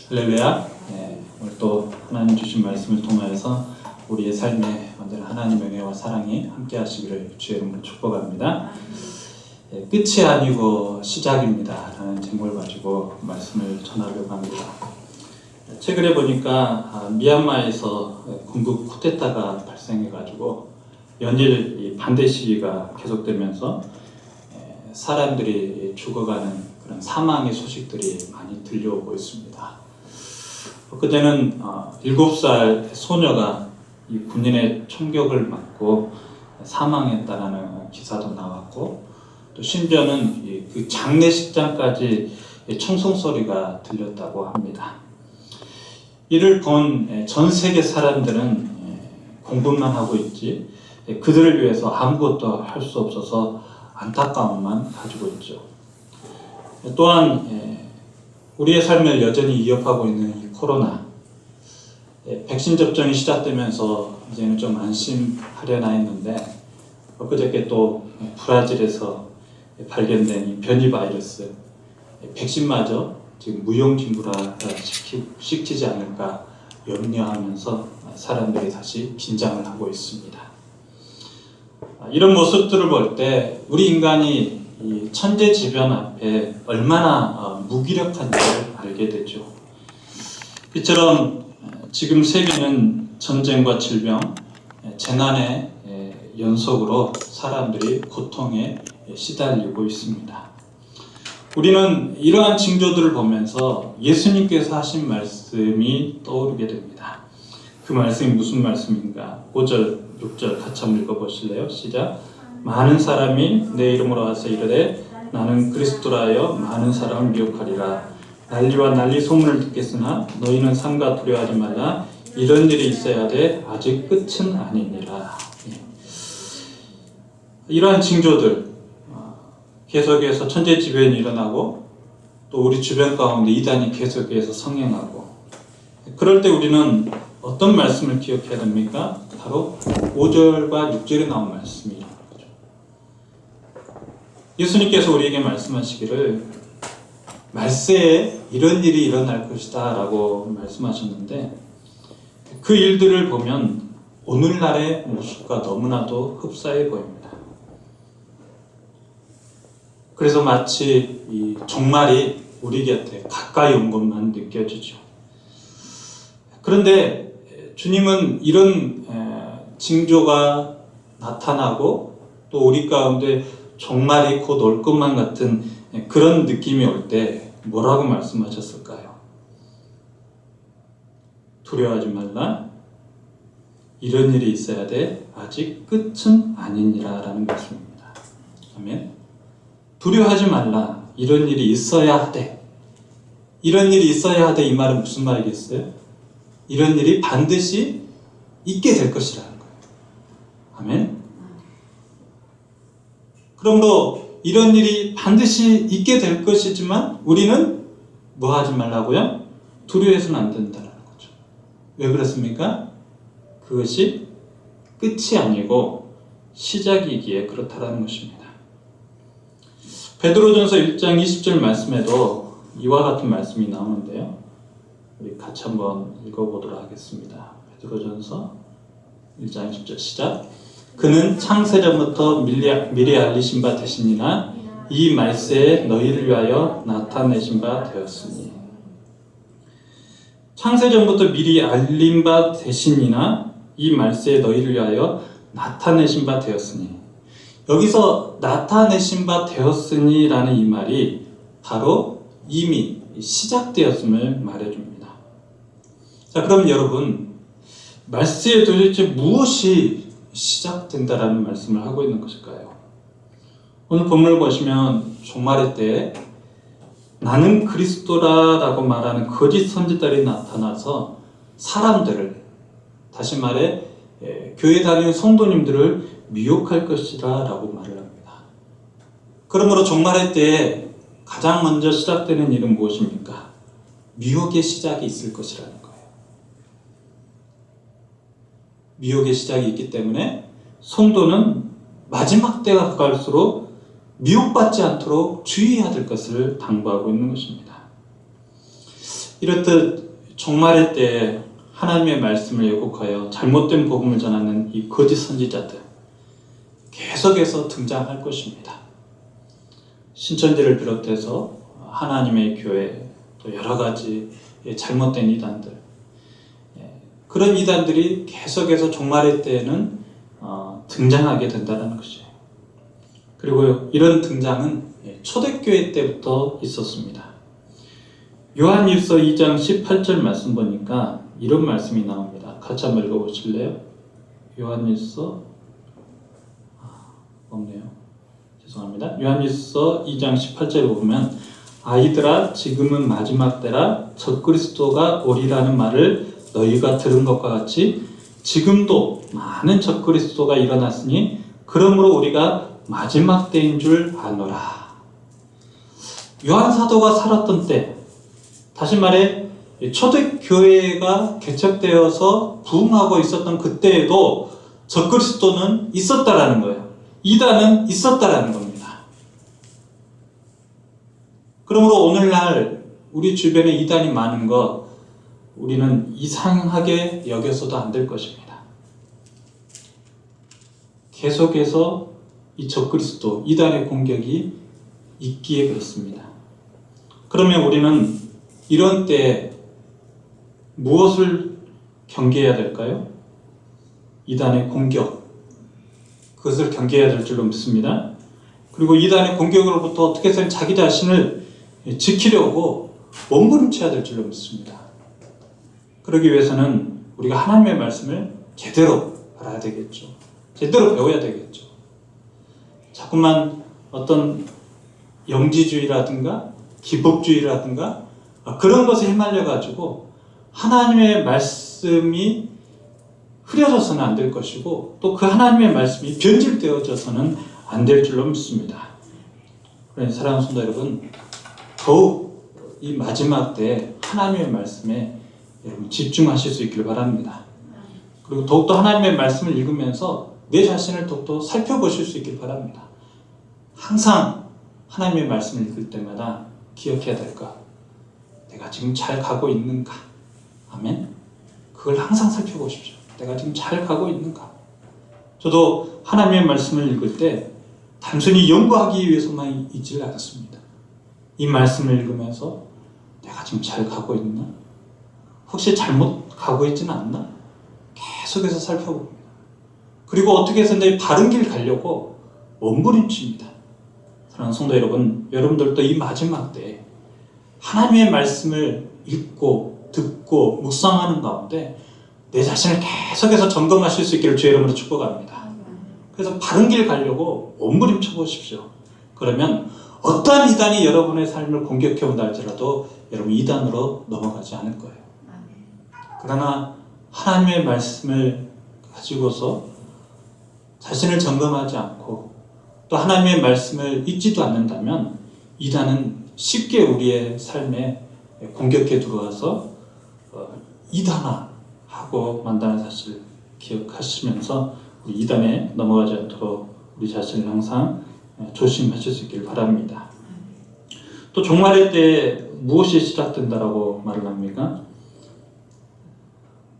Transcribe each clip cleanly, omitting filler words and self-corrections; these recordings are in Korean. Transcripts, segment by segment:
할렐루야. 오늘 또 하나님 주신 말씀을 통하여서 우리의 삶에 완전 하나님의 은혜와 사랑이 함께 하시기를 주의 이름으로 축복합니다. 끝이 아니고 시작입니다 라는 제목을 가지고 말씀을 전하려고 합니다. 최근에 보니까 미얀마에서 군부 쿠데타가 발생해가지고 연일 이 반대 시위가 계속되면서 사람들이 죽어가는 그런 사망의 소식들이 많이 들려오고 있습니다. 그때는 7살 소녀가 이 군인의 총격을 맞고 사망했다라는 기사도 나왔고, 또 심지어는 그 장례식장까지 청송 소리가 들렸다고 합니다. 이를 본 전 세계 사람들은 공부만 하고 있지 그들을 위해서 아무것도 할 수 없어서 안타까움만 가지고 있죠. 또한 우리의 삶을 여전히 위협하고 있는 이 코로나, 백신 접종이 시작되면서 이제는 좀 안심하려나 했는데, 엊그저께 또 브라질에서 발견된 이 변이 바이러스, 백신마저 지금 무용지물화 시키지 않을까 염려하면서 사람들이 다시 긴장을 하고 있습니다. 이런 모습들을 볼 때 우리 인간이 이 천재지변 앞에 얼마나 무기력한지를 알게 되죠. 이처럼 지금 세계는 전쟁과 질병, 재난의 연속으로 사람들이 고통에 시달리고 있습니다. 우리는 이러한 징조들을 보면서 예수님께서 하신 말씀이 떠오르게 됩니다. 그 말씀이 무슨 말씀인가? 5절, 6절 같이 한번 읽어보실래요? 시작. 많은 사람이 내 이름으로 와서 이르되 나는 그리스도라 하여 많은 사람을 미혹하리라. 난리와 난리 소문을 듣겠으나 너희는 삼가 두려워하지 말라. 이런 일이 있어야 돼. 아직 끝은 아니니라. 이러한 징조들, 계속해서 천재지변이 일어나고 또 우리 주변 가운데 이단이 계속해서 성행하고, 그럴 때 우리는 어떤 말씀을 기억해야 됩니까? 바로 5절과 6절에 나온 말씀이죠. 예수님께서 우리에게 말씀하시기를 말세에 이런 일이 일어날 것이다 라고 말씀하셨는데, 그 일들을 보면 오늘날의 모습과 너무나도 흡사해 보입니다. 그래서 마치 이 종말이 우리 곁에 가까이 온 것만 느껴지죠. 그런데 주님은 이런 징조가 나타나고 또 우리 가운데 종말이 곧 올 것만 같은 그런 느낌이 올 때 뭐라고 말씀하셨을까요? 두려워하지 말라. 이런 일이 있어야 돼. 아직 끝은 아니니라 라는 말씀입니다. 아멘. 두려워하지 말라. 이런 일이 있어야 하되. 이런 일이 있어야 하되, 이 말은 무슨 말이겠어요? 이런 일이 반드시 있게 될 것이라는 거예요. 아멘. 그러므로 이런 일이 반드시 있게 될 것이지만 우리는 뭐 하지 말라고요? 두려워해서는 안 된다는 거죠. 왜 그렇습니까? 그것이 끝이 아니고 시작이기에 그렇다는 것입니다. 베드로전서 1장 20절 말씀에도 이와 같은 말씀이 나오는데요. 우리 같이 한번 읽어보도록 하겠습니다. 베드로전서 1장 20절 시작. 그는 창세전부터 미리 알리신 바 되시니나 이 말세에 너희를 위하여 나타내신 바 되었으니. 창세전부터 미리 알린 바 되시니나 이 말세에 너희를 위하여 나타내신 바 되었으니. 여기서 나타내신 바 되었으니 라는 이 말이 바로 이미 시작되었음을 말해줍니다. 자, 그럼 여러분, 말세에 도대체 무엇이 시작된다라는 말씀을 하고 있는 것일까요? 오늘 본문을 보시면 종말의 때에 나는 그리스도라라고 말하는 거짓 선지자들이 나타나서 사람들을, 다시 말해 교회 다니는 성도님들을 미혹할 것이라 라고 말을 합니다. 그러므로 종말의 때에 가장 먼저 시작되는 일은 무엇입니까? 미혹의 시작이 있을 것이라는 거예요. 미혹의 시작이 있기 때문에 성도는 마지막 때가 가까울수록 미혹받지 않도록 주의해야 될 것을 당부하고 있는 것입니다. 이렇듯 종말의 때에 하나님의 말씀을 왜곡하여 잘못된 복음을 전하는 이 거짓 선지자들 계속해서 등장할 것입니다. 신천지를 비롯해서 하나님의 교회, 또 여러 가지 잘못된 이단들, 그런 이단들이 계속해서 종말의 때에는 등장하게 된다는 것이에요. 그리고 이런 등장은 초대교회 때부터 있었습니다. 요한일서 2장 18절 말씀 보니까 이런 말씀이 나옵니다. 같이 한번 읽어보실래요? 요한일서 없네요. 죄송합니다. 요한일서 2장 18절에 보면 아이들아 지금은 마지막 때라 적그리스도가 오리라는 말을 너희가 들은 것과 같이 지금도 많은 적그리스도가 일어났으니 그러므로 우리가 마지막 때인 줄 아노라. 요한 사도가 살았던 때, 다시 말해 초대교회가 개척되어서 부흥하고 있었던 그때에도 적그리스도는 있었다라는 거예요. 이단은 있었다라는 겁니다. 그러므로 오늘날 우리 주변에 이단이 많은 것 우리는 이상하게 여겨서도 안 될 것입니다. 계속해서 이 적그리스도, 이단의 공격이 있기에 그렇습니다. 그러면 우리는 이런 때에 무엇을 경계해야 될까요? 이단의 공격, 그것을 경계해야 될 줄로 믿습니다. 그리고 이단의 공격으로부터 어떻게 해서든 자기 자신을 지키려고 몸부림쳐야 될 줄로 믿습니다. 그러기 위해서는 우리가 하나님의 말씀을 제대로 알아야 되겠죠. 제대로 배워야 되겠죠. 자꾸만 어떤 영지주의라든가 기복주의라든가 그런 것에 휘말려가지고 하나님의 말씀이 흐려져서는 안 될 것이고 또 그 하나님의 말씀이 변질되어져서는 안 될 줄로 믿습니다. 그러니 사랑하는 성도 여러분, 더욱 이 마지막 때 하나님의 말씀에 여러분 집중하실 수 있기를 바랍니다. 그리고 더욱더 하나님의 말씀을 읽으면서 내 자신을 더욱더 살펴보실 수 있기를 바랍니다. 항상 하나님의 말씀을 읽을 때마다 기억해야 될까? 내가 지금 잘 가고 있는가? 아멘? 그걸 항상 살펴보십시오. 내가 지금 잘 가고 있는가? 저도 하나님의 말씀을 읽을 때 단순히 연구하기 위해서만 읽지를 않았습니다. 이 말씀을 읽으면서 내가 지금 잘 가고 있나? 혹시 잘못 가고 있지는 않나? 계속해서 살펴봅니다. 그리고 어떻게 해서 내 바른 길 가려고 몸부림칩니다. 사랑하는 성도 여러분, 여러분들도 이 마지막 때에 하나님의 말씀을 읽고 듣고 묵상하는 가운데 내 자신을 계속해서 점검하실 수 있기를 주의 이름으로 축복합니다. 그래서 바른 길 가려고 몸부림쳐 보십시오. 그러면 어떠한 이단이 여러분의 삶을 공격해 온다 할지라도 여러분 이단으로 넘어가지 않을 거예요. 그러나 하나님의 말씀을 가지고서 자신을 점검하지 않고 또 하나님의 말씀을 읽지도 않는다면 이단은 쉽게 우리의 삶에 공격해 들어와서 이단화하고 만다는 사실을 기억하시면서 우리 이단에 넘어가지 않도록 우리 자신을 항상 조심하실 수 있기를 바랍니다. 또 종말의 때 무엇이 시작된다라고 말을 합니까?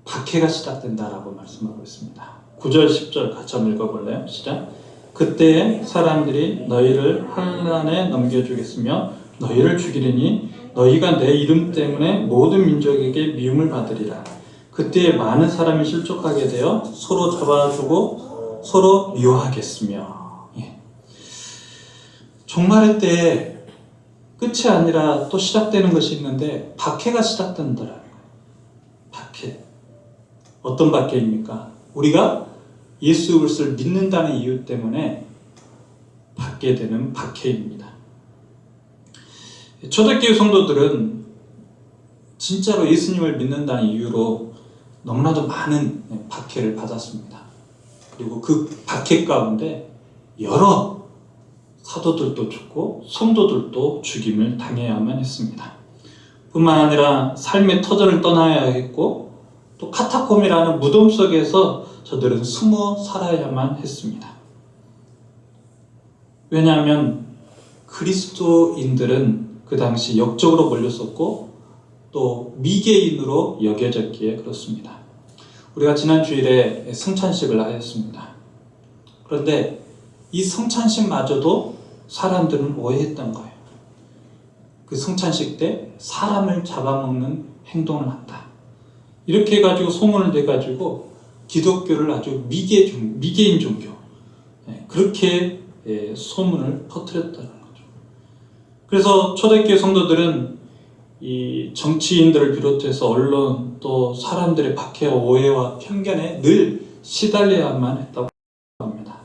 박해가 시작된다라고 말씀하고 있습니다. 9절 10절 같이 한번 읽어볼래요? 시작. 그때 사람들이 너희를 환난에 넘겨주겠으며 너희를 죽이리니 너희가 내 이름 때문에 모든 민족에게 미움을 받으리라. 그때 많은 사람이 실족하게 되어 서로 잡아주고 서로 미워하겠으며. 종말의 때 끝이 아니라 또 시작되는 것이 있는데 박해가 시작된다라는 거예요. 박해. 어떤 박해입니까? 우리가 예수 그리스도를 믿는다는 이유 때문에 받게 되는 박해입니다. 초대교회 성도들은 진짜로 예수님을 믿는다는 이유로 너무나도 많은 박해를 받았습니다. 그리고 그 박해 가운데 여러 사도들도 죽고 성도들도 죽임을 당해야만 했습니다. 뿐만 아니라 삶의 터전을 떠나야 했고 또 카타콤이라는 무덤 속에서 저들은 숨어 살아야만 했습니다. 왜냐하면 그리스도인들은 그 당시 역적으로 몰렸었고 또 미개인으로 여겨졌기에 그렇습니다. 우리가 지난 주일에 성찬식을 하였습니다. 그런데 이 성찬식마저도 사람들은 오해했던 거예요. 그 성찬식 때 사람을 잡아먹는 행동을 한다. 이렇게 해가지고 소문을 내가지고 기독교를 아주 미개인 종교, 그렇게 소문을 퍼뜨렸다는 거죠. 그래서 초대교회 성도들은 이 정치인들을 비롯해서 언론 또 사람들의 박해와 오해와 편견에 늘 시달려야만 했다고 합니다.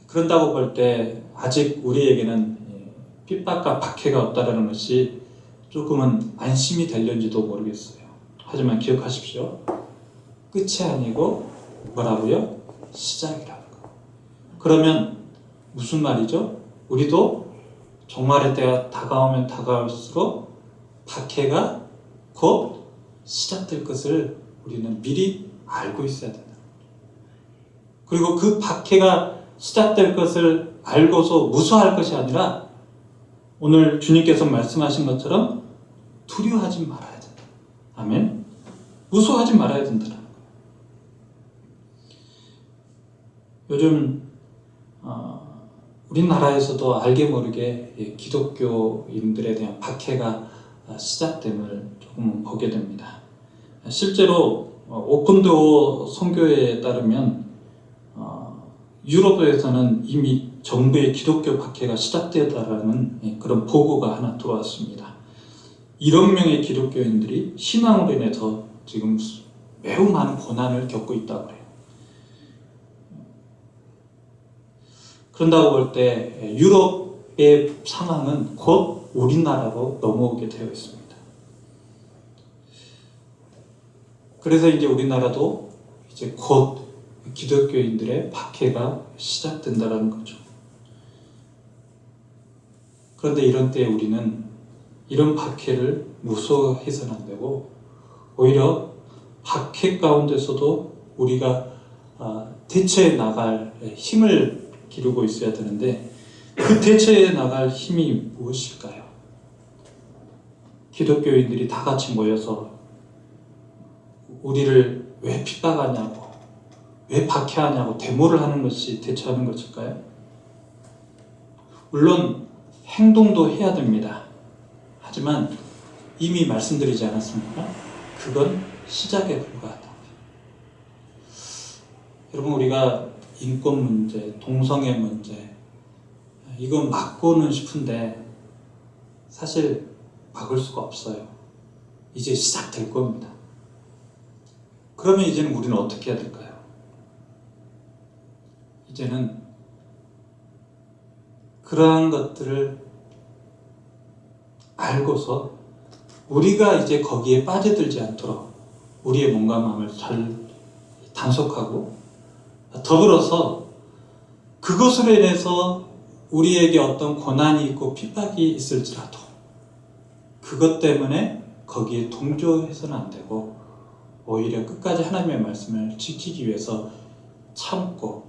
그런다고 볼 때 아직 우리에게는 핍박과 박해가 없다는 것이 조금은 안심이 되려는지도 모르겠어요. 하지만 기억하십시오. 끝이 아니고 뭐라고요? 시작이라는 거. 그러면 무슨 말이죠? 우리도 종말의 때가 다가오면 다가올수록 박해가 곧 시작될 것을 우리는 미리 알고 있어야 된다. 그리고 그 박해가 시작될 것을 알고서 무서워할 것이 아니라 오늘 주님께서 말씀하신 것처럼 두려워하지 말아야 된다. 아멘. 무서워하지 말아야 된다는 거예요. 요즘 우리나라에서도 알게 모르게 기독교인들에 대한 박해가 시작됨을 조금 보게 됩니다. 실제로 오픈도어 선교회에 따르면 유럽에서는 이미 정부의 기독교 박해가 시작되었다는 그런 보고가 하나 들어왔습니다. 1억 명의 기독교인들이 신앙으로 인해서 지금 매우 많은 고난을 겪고 있다고 해요. 그런다고 볼 때 유럽의 상황은 곧 우리나라로 넘어오게 되어 있습니다. 그래서 이제 우리나라도 이제 곧 기독교인들의 박해가 시작된다는 거죠. 그런데 이런 때에 우리는 이런 박해를 무서워해서는 안 되고 오히려 박해 가운데서도 우리가 대처해 나갈 힘을 기르고 있어야 되는데 그 대처해 나갈 힘이 무엇일까요? 기독교인들이 다 같이 모여서 우리를 왜 핍박하냐고 왜 박해하냐고 데모를 하는 것이 대처하는 것일까요? 물론 행동도 해야 됩니다. 하지만 이미 말씀드리지 않았습니까? 그건 시작에 불과하다. 여러분 우리가 인권 문제, 동성애 문제 이건 막고는 싶은데 사실 막을 수가 없어요. 이제 시작될 겁니다. 그러면 이제는 우리는 어떻게 해야 될까요? 이제는 그러한 것들을 알고서 우리가 이제 거기에 빠져들지 않도록 우리의 몸과 마음을 잘 단속하고 더불어서 그것으로 인해서 우리에게 어떤 고난이 있고 핍박이 있을지라도 그것 때문에 거기에 동조해서는 안 되고 오히려 끝까지 하나님의 말씀을 지키기 위해서 참고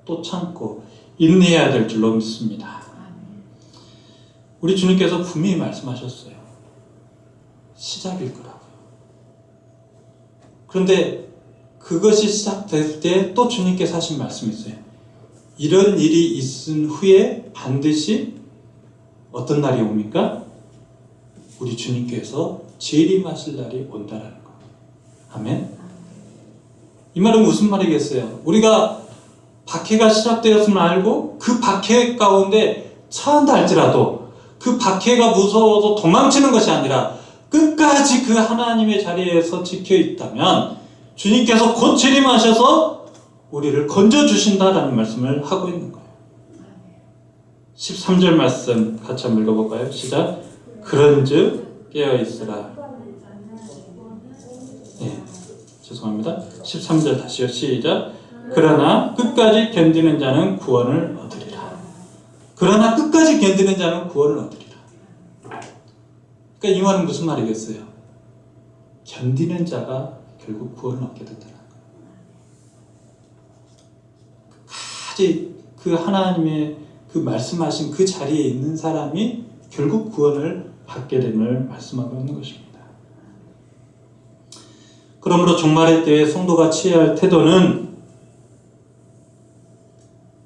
또 참고 인내해야 될 줄로 믿습니다. 우리 주님께서 분명히 말씀하셨어요. 시작일 거라고요. 그런데 그것이 시작될 때 또 주님께서 하신 말씀이 있어요. 이런 일이 있은 후에 반드시 어떤 날이 옵니까? 우리 주님께서 재림하실 날이 온다라는 거예요. 아멘. 이 말은 무슨 말이겠어요? 우리가 박해가 시작되었음을 알고 그 박해 가운데 처한다 할지라도 그 박해가 무서워서 도망치는 것이 아니라 끝까지 그 하나님의 자리에서 지켜 있다면 주님께서 곧 재림하셔서 우리를 건져주신다라는 말씀을 하고 있는 거예요. 13절 말씀 같이 한번 읽어볼까요? 시작. 그런즉 깨어있으라. 네, 죄송합니다. 13절 다시요. 시작. 그러나 끝까지 견디는 자는 구원을 얻으리라. 그러나 끝까지 견디는 자는 구원을 얻으리라. 그러니까 이 말은 무슨 말이겠어요? 견디는 자가 결국 구원을 얻게 된다는 거예요. 끝까지 그 하나님의 그 말씀하신 그 자리에 있는 사람이 결국 구원을 받게 됨을 말씀하고 있는 것입니다. 그러므로 종말의 때에 성도가 취해야 할 태도는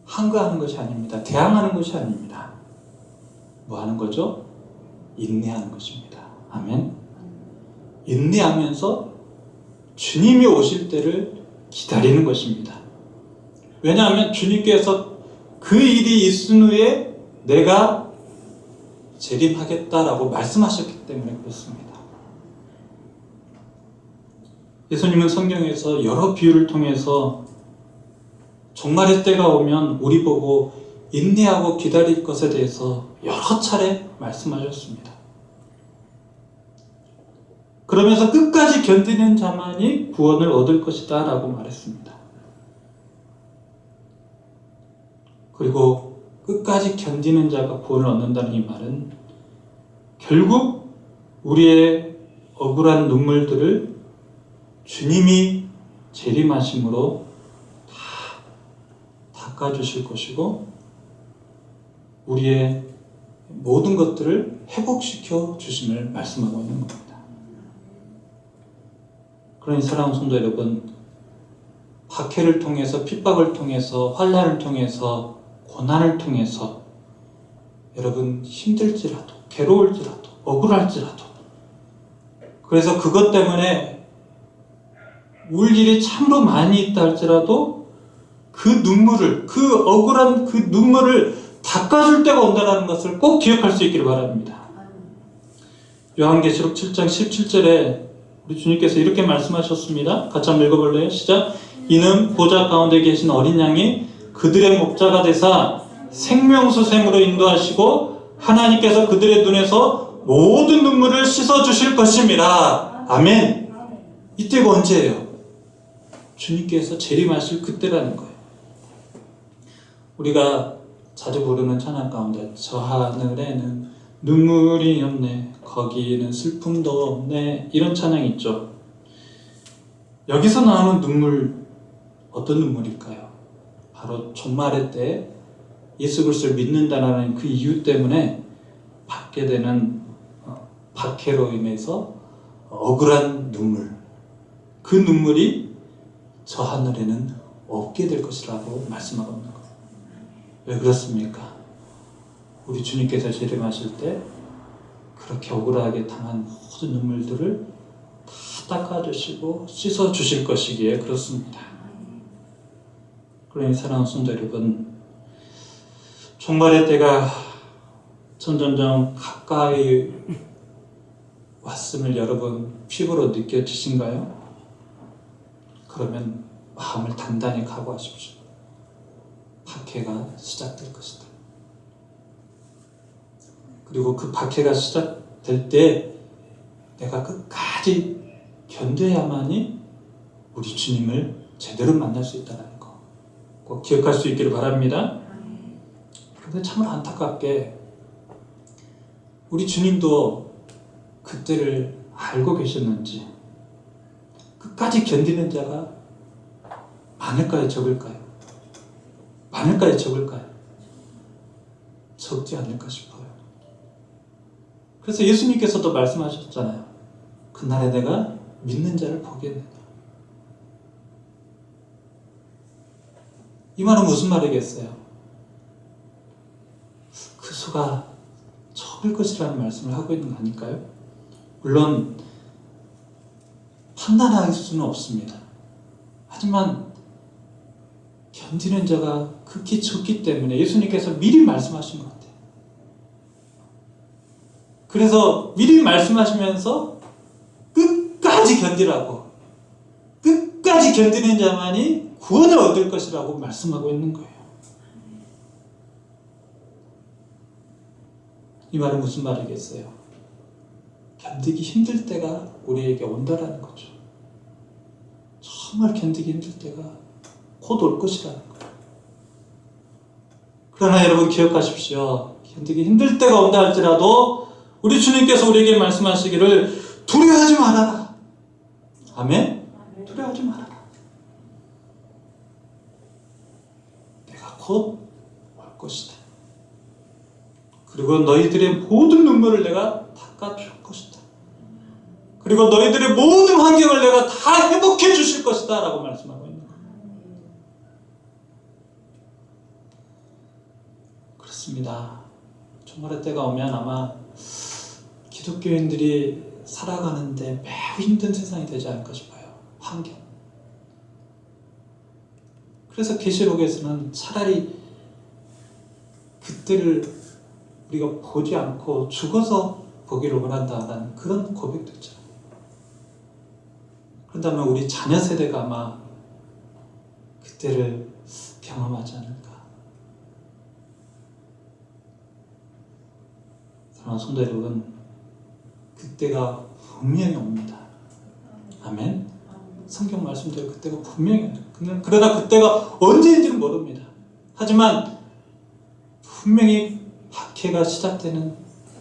항거하는 것이 아닙니다. 대항하는 것이 아닙니다. 뭐 하는 거죠? 인내하는 것입니다. 아멘. 인내하면서 주님이 오실 때를 기다리는 것입니다. 왜냐하면 주님께서 그 일이 있은 후에 내가 재림하겠다라고 말씀하셨기 때문에 그렇습니다. 예수님은 성경에서 여러 비유를 통해서 종말의 때가 오면 우리 보고 인내하고 기다릴 것에 대해서 여러 차례 말씀하셨습니다. 그러면서 끝까지 견디는 자만이 구원을 얻을 것이다 라고 말했습니다. 그리고 끝까지 견디는 자가 구원을 얻는다는 이 말은 결국 우리의 억울한 눈물들을 주님이 재림하심으로 다 닦아주실 것이고 우리의 모든 것들을 회복시켜 주심을 말씀하고 있는 겁니다. 그러니 사랑하는 성도 여러분, 박해를 통해서, 핍박을 통해서, 환난을 통해서, 고난을 통해서 여러분 힘들지라도, 괴로울지라도, 억울할지라도, 그래서 그것 때문에 울 일이 참으로 많이 있다 할지라도 그 눈물을, 그 억울한 그 눈물을 닦아줄 때가 온다는 것을 꼭 기억할 수 있기를 바랍니다. 요한계시록 7장 17절에 우리 주님께서 이렇게 말씀하셨습니다. 같이 한번 읽어볼래요? 시작. 이는 보좌 가운데 계신 어린 양이 그들의 목자가 되사 생명수샘으로 인도하시고 하나님께서 그들의 눈에서 모든 눈물을 씻어주실 것입니다. 아멘. 이때가 언제예요? 주님께서 재림하실 그때라는 거예요. 우리가 자주 부르는 찬양 가운데 저 하늘에는 눈물이 없네, 거기는 슬픔도 없네, 이런 찬양이 있죠. 여기서 나오는 눈물, 어떤 눈물일까요? 바로 종말의 때 예수 그리스도를 믿는다는 그 이유 때문에 받게 되는 박해로 인해서 억울한 눈물, 그 눈물이 저 하늘에는 없게 될 것이라고 말씀하고 있는 거예요. 왜 그렇습니까? 우리 주님께서 재림하실 때 그렇게 억울하게 당한 모든 눈물들을 다 닦아주시고 씻어주실 것이기에 그렇습니다. 그러니 사랑하는 성도 여러분, 종말의 때가 점점점 가까이 왔음을 여러분 피부로 느껴지신가요? 그러면 마음을 단단히 각오하십시오. 박해가 시작될 것이다. 그리고 그 박해가 시작될 때 내가 끝까지 견뎌야만이 우리 주님을 제대로 만날 수 있다는 거 꼭 기억할 수 있기를 바랍니다. 그런데 참으로 안타깝게 우리 주님도 그때를 알고 계셨는지 끝까지 견디는 자가 많을까요? 적을까요? 많을까요? 적을까요? 적지 않을까 싶어요. 그래서 예수님께서도 말씀하셨잖아요. 그날에 내가 믿는 자를 보겠느냐. 이 말은 무슨 말이겠어요? 그 수가 적을 것이라는 말씀을 하고 있는 거 아닐까요? 물론 판단할 수는 없습니다. 하지만 견디는 자가 극히 적기 때문에 예수님께서 미리 말씀하신 것 같아요. 그래서 미리 말씀하시면서 끝까지 견디라고, 끝까지 견디는 자만이 구원을 얻을 것이라고 말씀하고 있는 거예요. 이 말은 무슨 말이겠어요? 견디기 힘들 때가 우리에게 온다라는 거죠. 정말 견디기 힘들 때가 곧 올 것이라는 거예요. 그러나 여러분 기억하십시오. 견디기 힘들 때가 온다 할지라도 우리 주님께서 우리에게 말씀하시기를 두려워하지 말아라. 아멘? 두려워하지 말아라. 내가 곧 올 것이다. 그리고 너희들의 모든 눈물을 내가 깎아줄 것이다. 그리고 너희들의 모든 환경을 내가 다 회복해 주실 것이다 라고 말씀하고 있는 거예요. 그렇습니다. 종말의 때가 오면 아마 기독교인들이 살아가는데 매우 힘든 세상이 되지 않을까 싶어요. 환경. 그래서 계시록에서는 차라리 그때를 우리가 보지 않고 죽어서 보기를 원한다라는 그런 고백도 있잖아요. 그런다면 우리 자녀 세대가 아마 그때를 경험하지 않을까. 사랑하는 성도 여러분, 그때가 분명히 옵니다. 아멘. 성경 말씀대로 그때가 분명히 옵니다. 그러나 그때가 언제인지는 모릅니다. 하지만 분명히 박해가 시작되는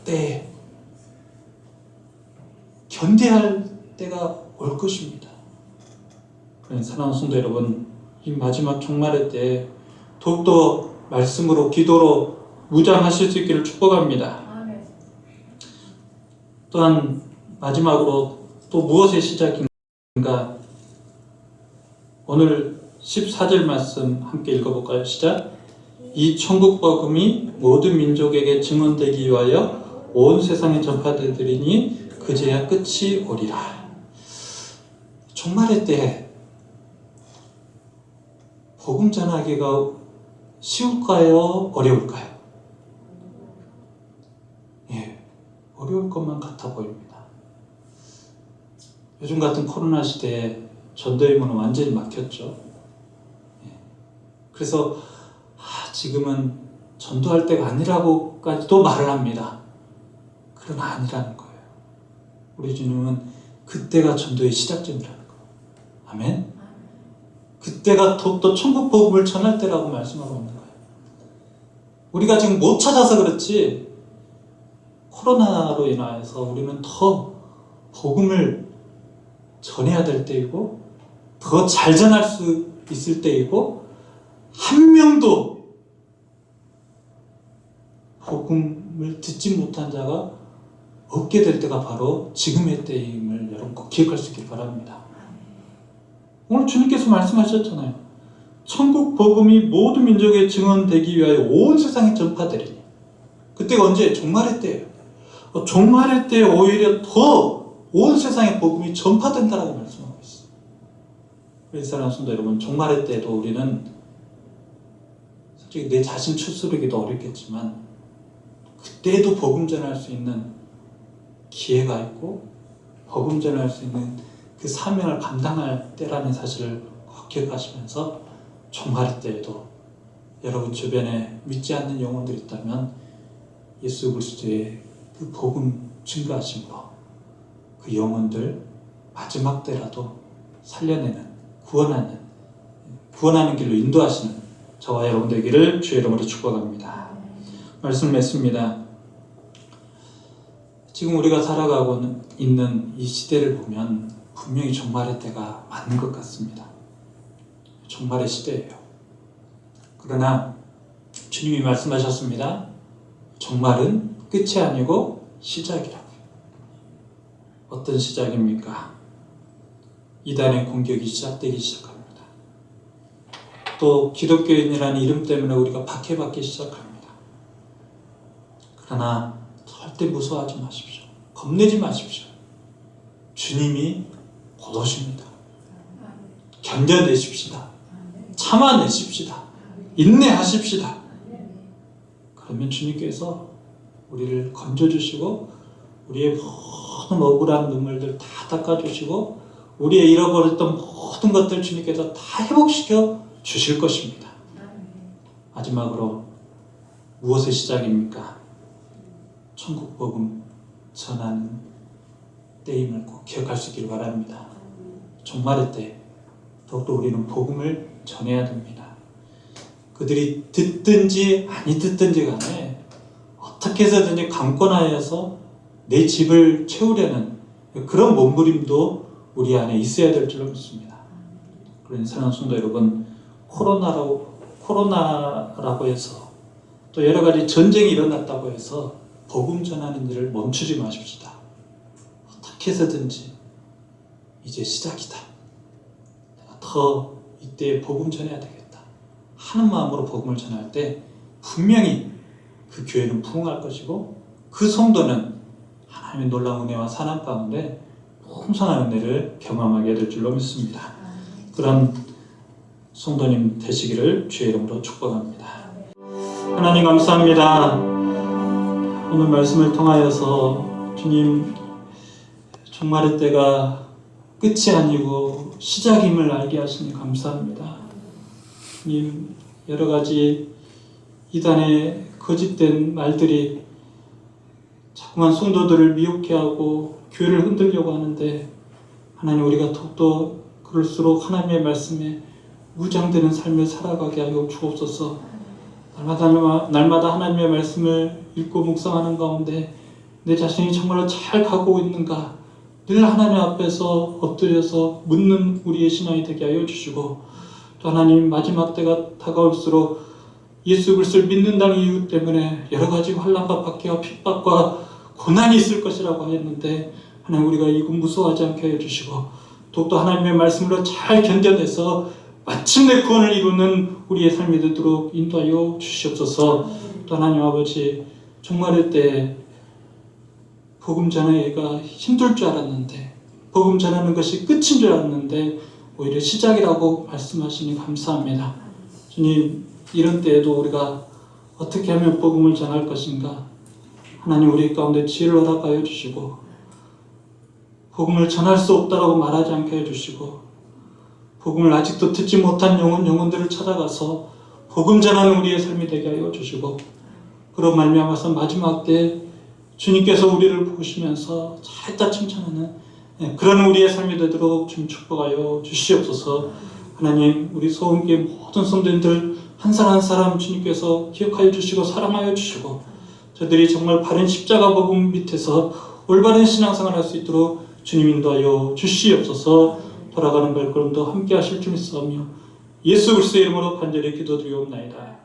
때에 견뎌야 할 때가 올 것입니다. 그러니 사랑하는 성도 여러분, 이 마지막 종말의 때에 더욱더 말씀으로 기도로 무장하실 수 있기를 축복합니다. 또한 마지막으로 또 무엇의 시작인가? 오늘 14절 말씀 함께 읽어볼까요? 시작! 이 천국 복음이 모든 민족에게 증언되기 위하여 온 세상에 전파되리니 그제야 끝이 오리라. 종말의 때 복음 전하기가 쉬울까요? 어려울까요? 어려울 것만 같아 보입니다. 요즘 같은 코로나 시대에 전도의 문은 완전히 막혔죠. 그래서 지금은 전도할 때가 아니라고까지도 말을 합니다. 그러나 아니라는 거예요. 우리 주님은 그때가 전도의 시작점이라는 거예요. 아멘? 그때가 더욱더 천국 복음을 전할 때라고 말씀하고 있는 거예요. 우리가 지금 못 찾아서 그렇지 코로나로 인하여서 우리는 더 복음을 전해야 될 때이고 더 잘 전할 수 있을 때이고 한 명도 복음을 듣지 못한 자가 없게 될 때가 바로 지금의 때임을 여러분 꼭 기억할 수 있길 바랍니다. 오늘 주님께서 말씀하셨잖아요. 천국 복음이 모든 민족에 증언되기 위하여 온 세상에 전파되리니. 그때가 언제? 종말의 때예요. 종말의 때에 오히려 더 온 세상에 복음이 전파된다라고 말씀하고 있어요. 그래서 사랑하는 성도 여러분, 종말의 때에도 우리는 솔직히 내 자신 추스르기도 어렵겠지만 그때도 복음 전할 수 있는 기회가 있고 복음 전할 수 있는 그 사명을 감당할 때라는 사실을 꼭 기억하시면서 종말의 때에도 여러분 주변에 믿지 않는 영혼들이 있다면 예수 그리스도의 그 복음 증거하심으로 그 영혼들 마지막 때라도 살려내는 구원하는 길로 인도하시는 저와 여러분 되기를 주의 이름으로 축복합니다. 말씀 맺습니다. 지금 우리가 살아가고 있는 이 시대를 보면 분명히 종말의 때가 맞는 것 같습니다. 종말의 시대예요. 그러나 주님이 말씀하셨습니다. 종말은 끝이 아니고 시작이라고. 어떤 시작입니까? 이단의 공격이 시작되기 시작합니다. 또 기독교인이라는 이름 때문에 우리가 박해받기 시작합니다. 그러나 절대 무서워하지 마십시오. 겁내지 마십시오. 주님이 곧 오십니다. 견뎌내십시다. 참아내십시다. 인내하십시다. 그러면 주님께서 우리를 건져주시고 우리의 모든 억울한 눈물들 다 닦아주시고 우리의 잃어버렸던 모든 것들 주님께서 다 회복시켜 주실 것입니다. 마지막으로 무엇의 시작입니까? 천국 복음 전하는 때임을 꼭 기억할 수 있기를 바랍니다. 종말의 때 더욱더 우리는 복음을 전해야 됩니다. 그들이 듣든지 아니 듣든지 간에 어떻게 해서든지 강권하여서 내 집을 채우려는 그런 몸부림도 우리 안에 있어야 될 줄로 믿습니다. 그러니 사랑하는 성도 여러분, 코로나라고 해서 또 여러 가지 전쟁이 일어났다고 해서 복음 전하는 일을 멈추지 마십시다. 어떻게 해서든지 이제 시작이다. 내가 더 이때 복음 전해야 되겠다 하는 마음으로 복음을 전할 때 분명히 그 교회는 부흥할 것이고 그 성도는 하나님의 놀라운 은혜와 산업 가운데 풍성한 은혜를 경험하게 될 줄로 믿습니다. 그런 성도님 되시기를 주의 이름으로 축복합니다. 하나님 감사합니다. 오늘 말씀을 통하여서 주님 종말의 때가 끝이 아니고 시작임을 알게 하시니 감사합니다. 주님 여러 가지 이단의 거짓된 말들이 자꾸만 성도들을 미혹해 하고 교회를 흔들려고 하는데 하나님 우리가 더욱더 그럴수록 하나님의 말씀에 무장되는 삶을 살아가게 하여 주옵소서. 날마다 하나님의 말씀을 읽고 묵상하는 가운데 내 자신이 정말로 잘 가고 있는가 늘 하나님 앞에서 엎드려서 묻는 우리의 신앙이 되게 하여 주시고 또 하나님 마지막 때가 다가올수록 예수 그리스도를 믿는다는 이유 때문에 여러 가지 환난과 박해와 핍박과 고난이 있을 것이라고 하였는데 하나님 우리가 이거 무서워하지 않게 하여 주시고 더욱더 하나님의 말씀으로 잘 견뎌내서 마침내 구원을 이루는 우리의 삶이 되도록 인도하여 주시옵소서. 또 하나님 아버지 종말의 때 복음 전하기가 힘들 줄 알았는데 복음 전하는 것이 끝인 줄 알았는데 오히려 시작이라고 말씀하시니 감사합니다. 주님 이런 때에도 우리가 어떻게 하면 복음을 전할 것인가 하나님 우리 가운데 지혜를 허락하여 주시고 복음을 전할 수 없다라고 말하지 않게 해주시고 복음을 아직도 듣지 못한 영혼들을 찾아가서 복음 전하는 우리의 삶이 되게 하여 주시고 그런 말미암아서 마지막 때 주님께서 우리를 보시면서 잘다 칭찬하는 그런 우리의 삶이 되도록 주님 축복하여 주시옵소서. 하나님 우리 소원교회 모든 성도님들 한 사람 한 사람 주님께서 기억하여 주시고 사랑하여 주시고 저들이 정말 바른 십자가 복음 밑에서 올바른 신앙생활을 할 수 있도록 주님 인도하여 주시옵소서. 돌아가는 발걸음도 함께 하실 줄 믿사오며 예수 그리스도의 이름으로 간절히 기도드리옵나이다.